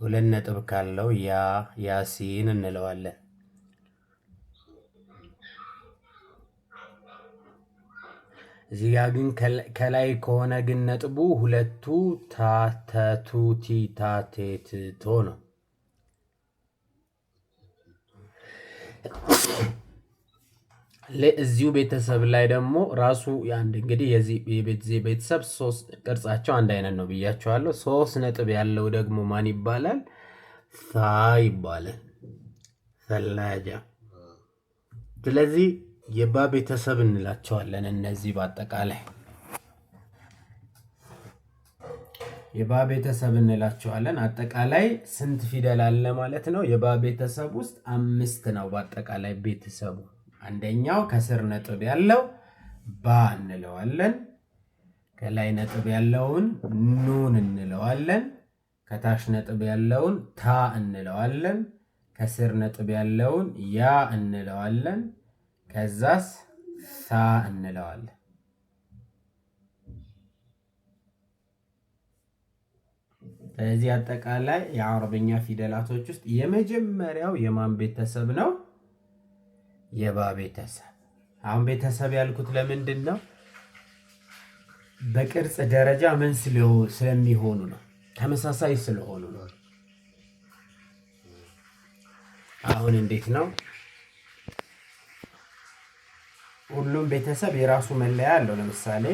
ሁለት ነጥብ ካለው ያሲን እንለዋለን። እዚህ ጋ ግን ከላይ ከሆነ ግን ነጥቡ ሁለቱ ታተቱቲታቴትቶ ነው። እዚሁ ቤተሰብ ላይ ደግሞ ራሱ የአንድ እንግዲህ የዚህ ቤተሰብ ሶስት ቅርጻቸው አንድ አይነት ነው ብያቸዋለሁ። ሶስት ነጥብ ያለው ደግሞ ማን ይባላል? ሳ ይባላል። ሰላጃ። ስለዚህ የባ ቤተሰብ እንላቸዋለን። እነዚህ በአጠቃላይ የባ ቤተሰብ እንላቸዋለን። አጠቃላይ ስንት ፊደል አለ ማለት ነው? የባ ቤተሰብ ውስጥ 5 ነው በአጠቃላይ ቤተሰቡ። አንደኛው ከስር ነጥብ ያለው ባ እንለዋለን። ከላይ ነጥብ ያለውን ኑን እንለዋለን። ከታች ነጥብ ያለውን ታ እንለዋለን። ከስር ነጥብ ያለውን ያ እንለዋለን። ከዛስ ሳ እንለዋለን። ስለዚህ አጠቃላይ የአረብኛ ፊደላቶች ውስጥ የመጀመሪያው የማን ቤተሰብ ነው? የባ ቤተሰብ። አሁን ቤተሰብ ያልኩት ለምንድን ነው? በቅርጽ ደረጃ ምን ስለሚሆኑ ነው? ተመሳሳይ ስለሆኑ ነው። አሁን እንዴት ነው? ሁሉም ቤተሰብ የራሱ መለያ አለው። ለምሳሌ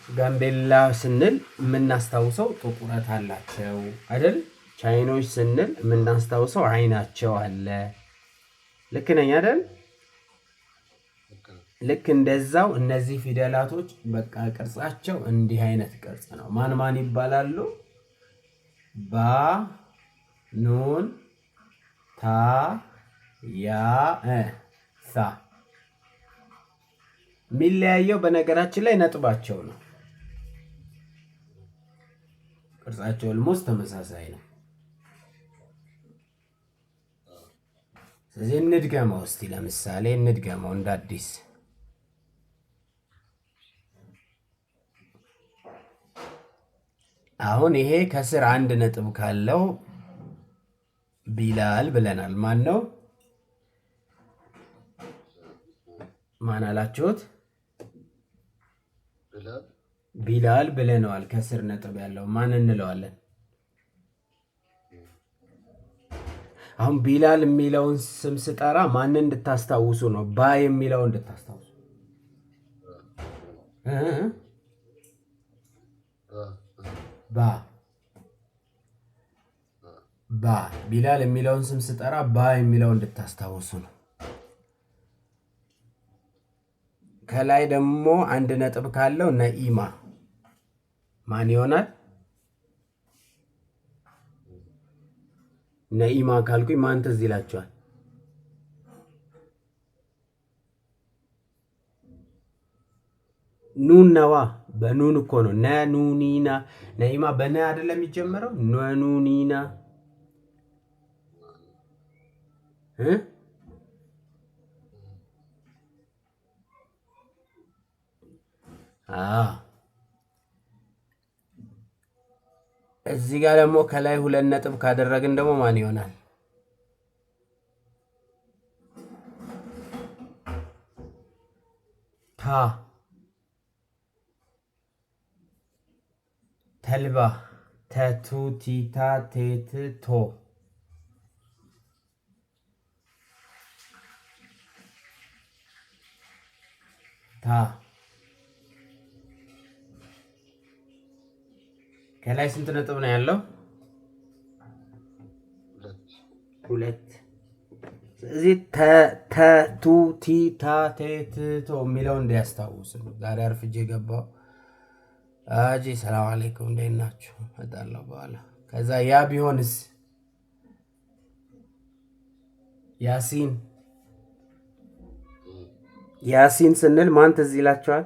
ጋምቤላ ስንል የምናስታውሰው ጥቁረት አላቸው አይደል? ቻይኖች ስንል የምናስታውሰው አይናቸው አለ። ልክ ነኝ አይደል? ልክ እንደዛው እነዚህ ፊደላቶች በቃ ቅርጻቸው እንዲህ አይነት ቅርጽ ነው። ማን ማን ይባላሉ? ባ፣ ኑን፣ ታ፣ ያ፣ ሳ። የሚለያየው በነገራችን ላይ ነጥባቸው ነው። ቅርጻቸው ኦልሞስት ተመሳሳይ ነው። ስለዚህ እንድገመው እስቲ። ለምሳሌ እንድገመው እንደ አዲስ። አሁን ይሄ ከስር አንድ ነጥብ ካለው ቢላል ብለናል። ማን ነው? ማን አላችሁት? ቢላል ብለነዋል። ከስር ነጥብ ያለው ማን እንለዋለን? አሁን ቢላል የሚለውን ስም ስጠራ ማንን እንድታስታውሱ ነው? ባ የሚለውን እንድታስታውሱ። ባ ቢላል የሚለውን ስም ስጠራ ባ የሚለውን እንድታስታውሱ ነው። ከላይ ደግሞ አንድ ነጥብ ካለው ነኢማ ማን ይሆናል? ነኢማ ካልኩኝ ማን ትዝ ይላችኋል? ኑን ነዋ። በኑን እኮ ነው። ነኑኒና። ነኢማ በነ አይደለም የሚጀመረው? ነኑኒና እዚህ ጋር ደግሞ ከላይ ሁለት ነጥብ ካደረግን ደግሞ ማን ይሆናል? ታ። ተልባ። ተቱ ቲታ ቴት ቶ። ታ። ከላይ ስንት ነጥብ ነው ያለው? ሁለት። ስለዚህ ተቱ ቲታ ቴት ቶ የሚለው እንዲያስታውስ ነው። ዛሬ አርፍጄ ገባው። አጂ ሰላም አለይኩም እንዴት ናችሁ? እመጣለሁ በኋላ። ከዛ ያ ቢሆንስ? ያሲን። ያሲን ስንል ማን ትዝ ይላችኋል?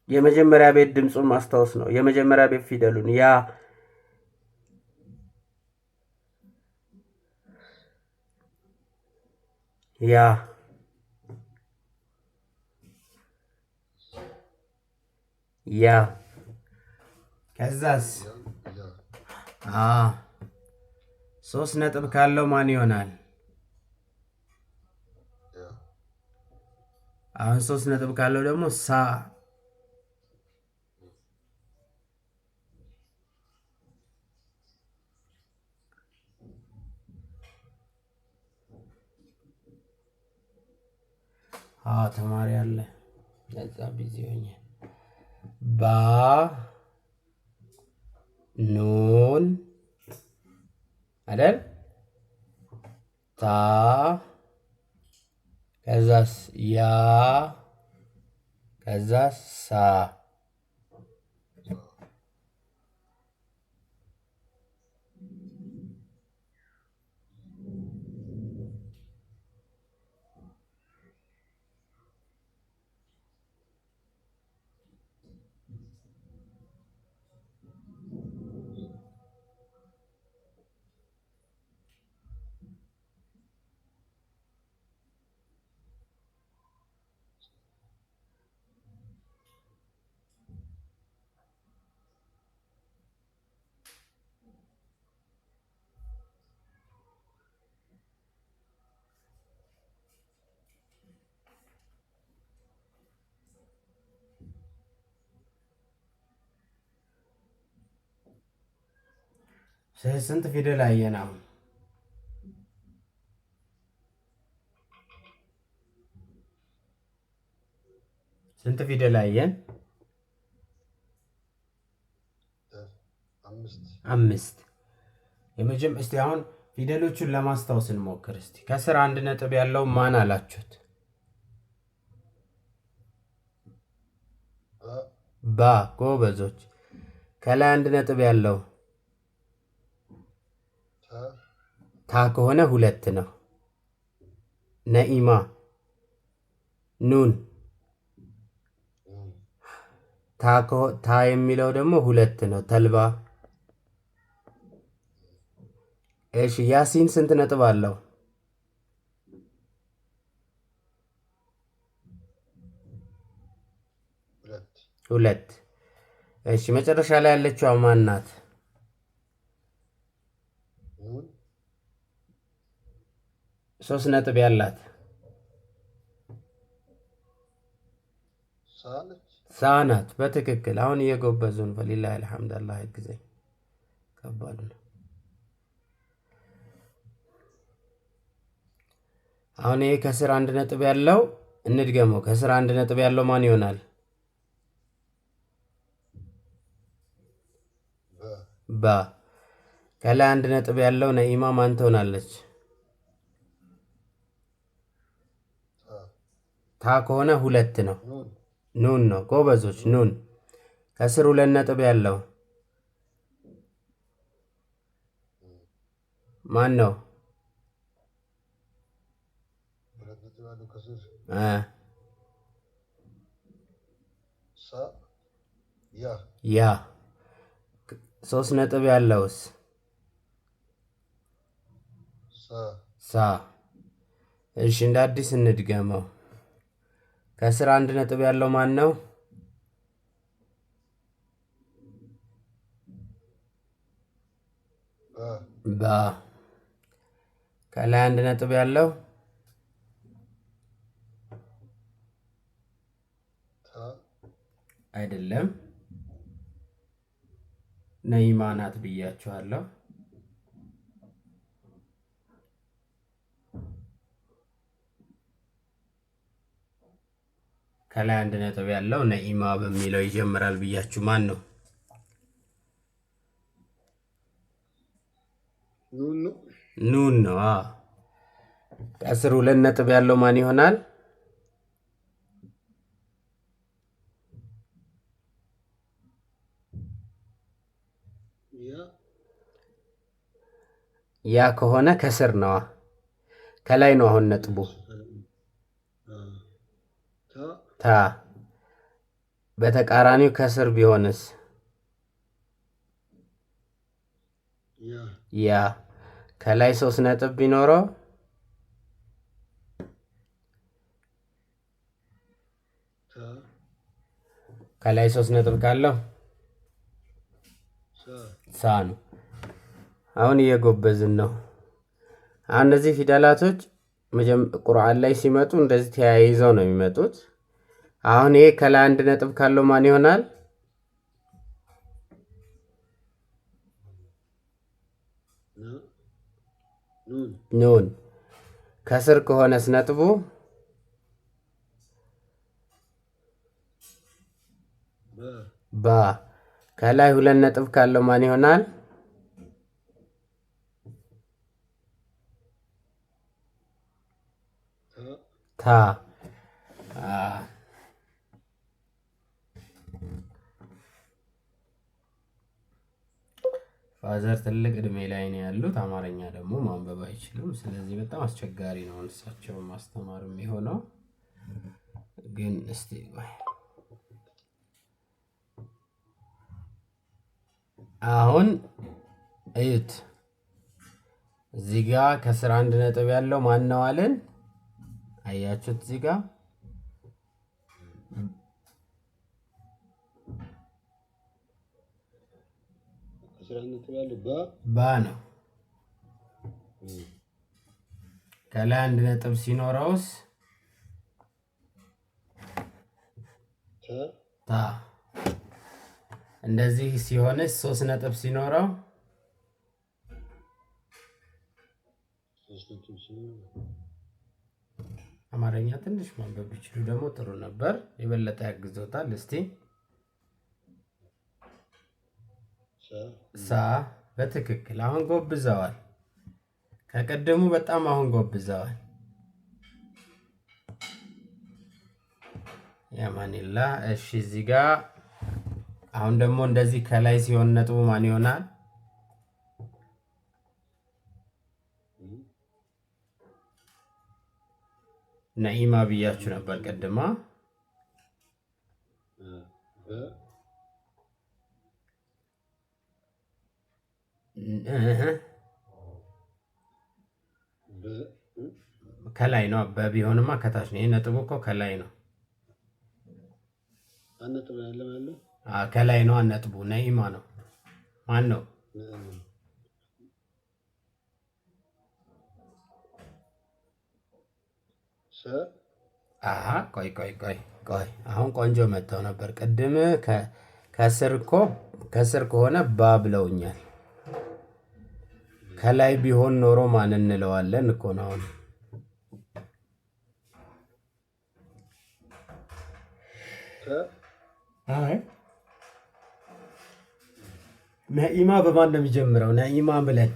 የመጀመሪያ ቤት ድምፁን ማስታወስ ነው። የመጀመሪያ ቤት ፊደሉን ያ ከዛስ 3 ነጥብ ካለው ማን ይሆናል? አሁን 3 ነጥብ ካለው ደግሞ ሳ ተማሪ አለ ለዛ ቢዚ ሆኜ ባ ኑን አይደል? ታ ከዛስ ያ ከዛስ ሳ 6 ፊደል አየን። አሁን ስንት ፊደል አየን? 5። እስቲ አሁን ፊደሎቹን ለማስታወስ እንሞክር። እስቲ ከስር 1 ነጥብ ያለው ማን አላችሁት? ባ ጎበዞች። ከላይ 1 ነጥብ ያለው ታ ከሆነ 2 ነው። ነኢማ ኑን ታ የሚለው ደግሞ 2 ነው። ተልባ እሺ። ያሲን ስንት ነጥብ አለው? 2። እሺ መጨረሻ ላይ ያለችው ማን ናት? 3 ነጥብ ያላት ሳ ናት። በትክክል አሁን እየጎበዙን ፈሊላህ አልሐምድ። አላህ ይግዘኝ። ከባድ ነው። አሁን ይሄ ከስር 1 ነጥብ ያለው እንድገመው። ከስር 1 ነጥብ ያለው ማን ይሆናል? ባ። ከላይ 1 ነጥብ ያለው ነኢማ ማን ትሆናለች? ታ ከሆነ 2 ነው። ኑን ነው። ጎበዞች ኑን። ከስር 2 ነጥብ ያለው ማን ነው? ያ። 3 ነጥብ ያለውስ? ሳ። እሺ እንደ አዲስ እንድገመው። ከስር 1 ነጥብ ያለው ማን ነው? ባ። ከላይ 1 ነጥብ ያለው አይደለም፣ ነኢማ ናት ብያችኋለሁ። ከላይ 1 ነጥብ ያለው ነኢማ በሚለው ይጀምራል ብያችሁ ማን ነው? ኑን ነው። ከስር 2 ነጥብ ያለው ማን ይሆናል? ያ ከሆነ ከስር ነዋ። ከላይ ነው አሁን ነጥቡ። ታ። በተቃራኒው ከስር ቢሆንስ? ያ። ከላይ 3 ነጥብ ቢኖረው ከላይ 3 ነጥብ ካለው ሳ ነው። አሁን እየጎበዝን ነው። አሁን እነዚህ ፊደላቶች ቁርአን ላይ ሲመጡ እንደዚህ ተያይዘው ነው የሚመጡት። አሁን ይሄ ከላይ አንድ ነጥብ ካለው ማን ይሆናል? ኑን። ከስር ከሆነስ ነጥቡ ባ። ከላይ ሁለት ነጥብ ካለው ማን ይሆናል? ታ። ፋዘር ትልቅ እድሜ ላይ ነው ያሉት። አማርኛ ደግሞ ማንበብ አይችሉም። ስለዚህ በጣም አስቸጋሪ ነው እሳቸውን ማስተማር የሚሆነው። ግን እስቲ አሁን እዩት። እዚህ ጋር ከስር አንድ ነጥብ ያለው ማን ነው አለን? አያችሁት? እዚህ ጋር ባ ነው። ከላይ አንድ ነጥብ ሲኖረውስ ታ። እንደዚህ ሲሆንስ ሶስት ነጥብ ሲኖረው አማርኛ ትንሽ ማንበብ ቢችሉ ደግሞ ጥሩ ነበር፣ የበለጠ ያግዞታል። እስቲ ሳ። በትክክል አሁን ጎብዘዋል። ከቀደሙ በጣም አሁን ጎብዘዋል። ያማኒላ። እሺ እዚህ ጋር አሁን ደግሞ እንደዚህ ከላይ ሲሆን ነጥቡ ማን ይሆናል? ነኢማ ብያችሁ ነበር ቀድማ። ከላይ ነው። በቢሆንማ ከታች ነው። ይሄ ነጥቡ እኮ ከላይ ነው። ከላይ ነው ነጥቡ። ነኢማ ነው። ማን ነው? ቆይ አሁን ቆንጆ መጥተው ነበር ቅድም። ከስር ከሆነ ባ ብለውኛል። ከላይ ቢሆን ኖሮ ማን እንለዋለን እኮ ነው። አሁን ነኢማ በማን ነው የሚጀምረው? ነኢማ ብለን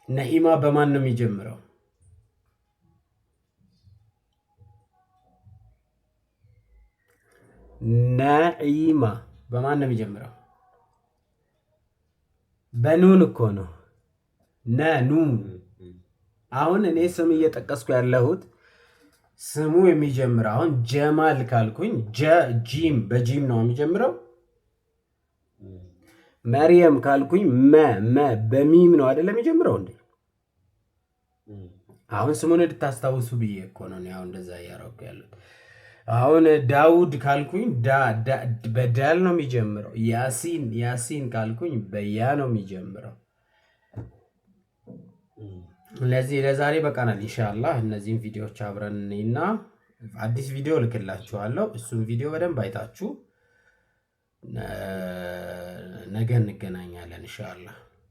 ነኢማ በማን ነው የሚጀምረው? ነኢማ በማን ነው የሚጀምረው? በኑን እኮ ነው። ነኑ። አሁን እኔ ስም እየጠቀስኩ ያለሁት ስሙ የሚጀምረው አሁን ጀማል ካልኩኝ ጂም በጂም ነው የሚጀምረው። መርየም ካልኩኝ በሚም ነው አይደለም የሚጀምረው እንዴ? አሁን ስሙን እንድታስታውሱ ብዬ እኮ ነው አሁን እንደዛ እያደረኩ ያሉት። አሁን ዳውድ ካልኩኝ በዳል ነው የሚጀምረው። ያሲን ካልኩኝ በያ ነው የሚጀምረው። ስለዚህ ለዛሬ በቃናል። ኢንሻአላህ እነዚህን ቪዲዮዎች አብረን እና አዲስ ቪዲዮ ልክላችኋለሁ። እሱን ቪዲዮ በደንብ አይታችሁ ነገ እንገናኛለን ኢንሻአላህ።